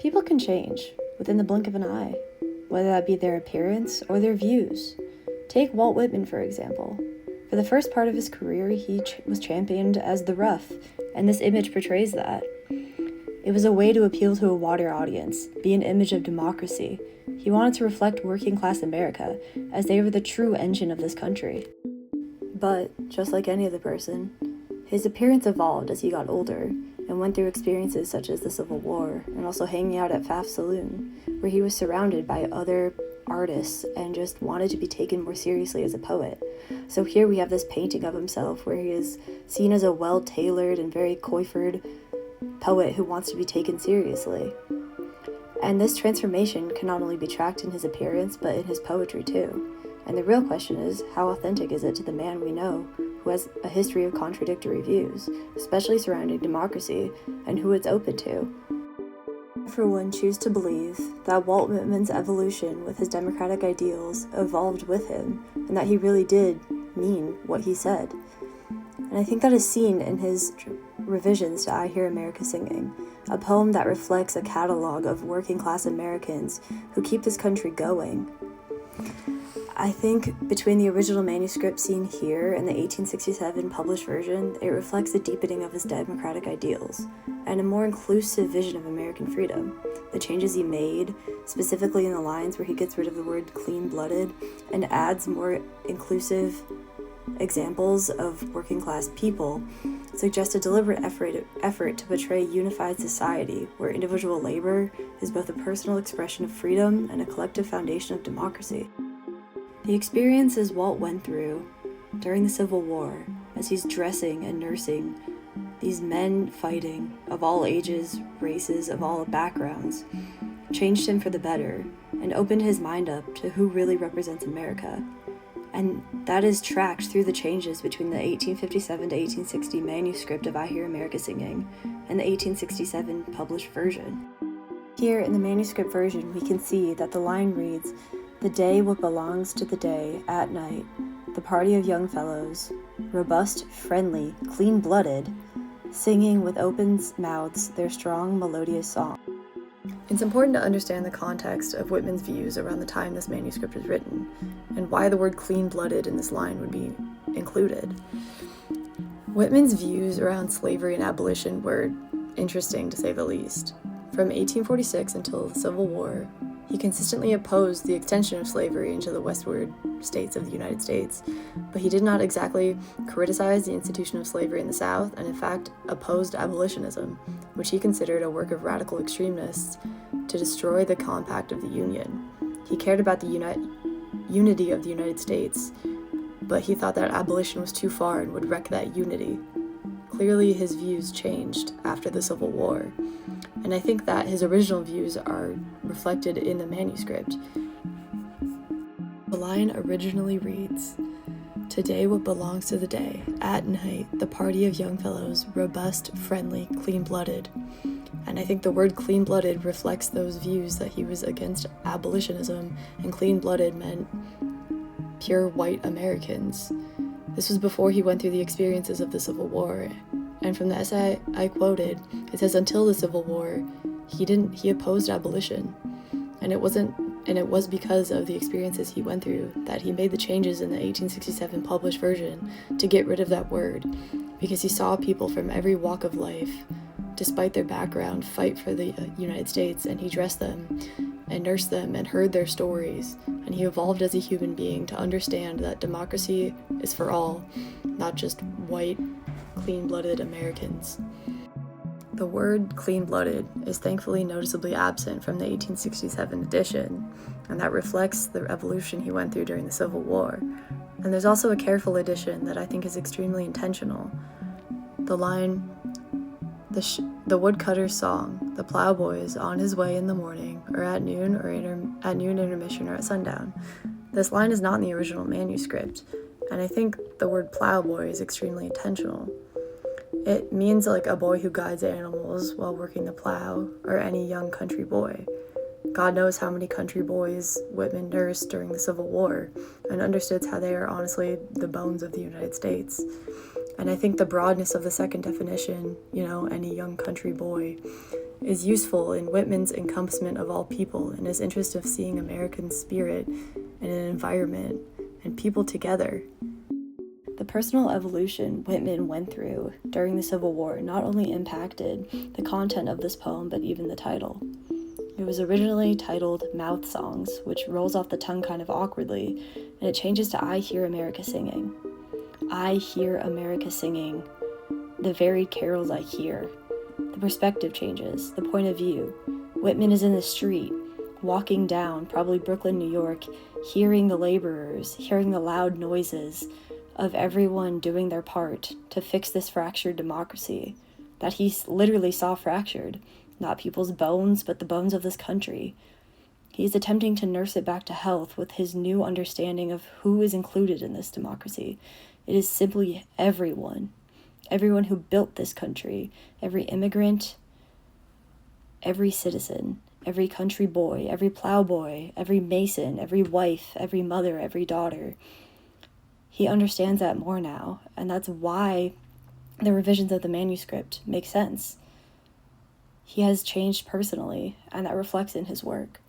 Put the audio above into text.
People can change within the blink of an eye, whether that be their appearance or their views. Take Walt Whitman, for example. For the first part of his career, he was championed as the rough, and this image portrays that. It was a way to appeal to a wider audience, be an image of democracy. He wanted to reflect working-class America, as they were the true engine of this country. But, just like any other person, his appearance evolved as he got older, and went through experiences such as the Civil War, and also hanging out at Pfaff's Saloon, where he was surrounded by other artists and just wanted to be taken more seriously as a poet. So here we have this painting of himself where he is seen as a well-tailored and very coiffured poet who wants to be taken seriously. And this transformation can not only be tracked in his appearance, but in his poetry too. And the real question is, how authentic is it to the man we know, who has a history of contradictory views, especially surrounding democracy, and who it's open to? I, for one, choose to believe that Walt Whitman's evolution with his democratic ideals evolved with him, and that he really did mean what he said. And I think that is seen in his revisions to I Hear America Singing, a poem that reflects a catalog of working-class Americans who keep this country going. I think between the original manuscript seen here and the 1867 published version, it reflects a deepening of his democratic ideals and a more inclusive vision of American freedom. The changes he made, specifically in the lines where he gets rid of the word clean-blooded and adds more inclusive examples of working-class people, suggest a deliberate effort to portray a unified society where individual labor is both a personal expression of freedom and a collective foundation of democracy. The experiences Walt went through during the Civil War, as he's dressing and nursing these men fighting of all ages, races, of all backgrounds, changed him for the better and opened his mind up to who really represents America. And that is tracked through the changes between the 1857 to 1860 manuscript of I Hear America Singing and the 1867 published version. Here in the manuscript version, we can see that the line reads, "The day what belongs to the day, at night, the party of young fellows, robust, friendly, clean-blooded, singing with open mouths their strong, melodious song." It's important to understand the context of Whitman's views around the time this manuscript was written, and why the word clean-blooded in this line would be included. Whitman's views around slavery and abolition were interesting, to say the least. From 1846 until the Civil War, he consistently opposed the extension of slavery into the westward states of the United States, but he did not exactly criticize the institution of slavery in the South, and in fact opposed abolitionism, which he considered a work of radical extremists to destroy the compact of the Union. He cared about the unity of the United States, but he thought that abolition was too far and would wreck that unity. Clearly, his views changed after the Civil War, and I think that his original views are reflected in the manuscript. The line originally reads, "Today what belongs to the day, at night, the party of young fellows, robust, friendly, clean-blooded." And I think the word clean-blooded reflects those views that he was against abolitionism, and clean-blooded meant pure white Americans. This was before he went through the experiences of the Civil War. And from the essay I quoted, it says until the Civil War, he opposed abolition. And it was because of the experiences he went through that he made the changes in the 1867 published version to get rid of that word, because he saw people from every walk of life, despite their background, fight for the United States, and he dressed them and nursed them and heard their stories, and he evolved as a human being to understand that democracy is for all, not just white, clean-blooded Americans. The word clean-blooded is thankfully noticeably absent from the 1867 edition, and that reflects the evolution he went through during the Civil War. And there's also a careful addition that I think is extremely intentional. The line, the woodcutter's song, the plowboy's on his way in the morning, or at noon, at noon intermission, or at sundown. This line is not in the original manuscript, and I think the word plowboy is extremely intentional. It means like a boy who guides animals while working the plow, or any young country boy. God knows how many country boys Whitman nursed during the Civil War, and understood how they are honestly the bones of the United States. And I think the broadness of the second definition, any young country boy, is useful in Whitman's encompassment of all people and his interest of seeing American spirit and an environment and people together. The personal evolution Whitman went through during the Civil War not only impacted the content of this poem, but even the title. It was originally titled Mouth Songs, which rolls off the tongue kind of awkwardly, and it changes to I Hear America Singing. I hear America singing the varied carols I hear. The perspective changes, the point of view. Whitman is in the street, walking down, probably Brooklyn, New York, hearing the laborers, hearing the loud noises of everyone doing their part to fix this fractured democracy that he literally saw fractured. Not people's bones, but the bones of this country. He is attempting to nurse it back to health with his new understanding of who is included in this democracy. It is simply everyone. Everyone who built this country. Every immigrant, every citizen, every country boy, every plowboy, every mason, every wife, every mother, every daughter. He understands that more now, and that's why the revisions of the manuscript make sense. He has changed personally, and that reflects in his work.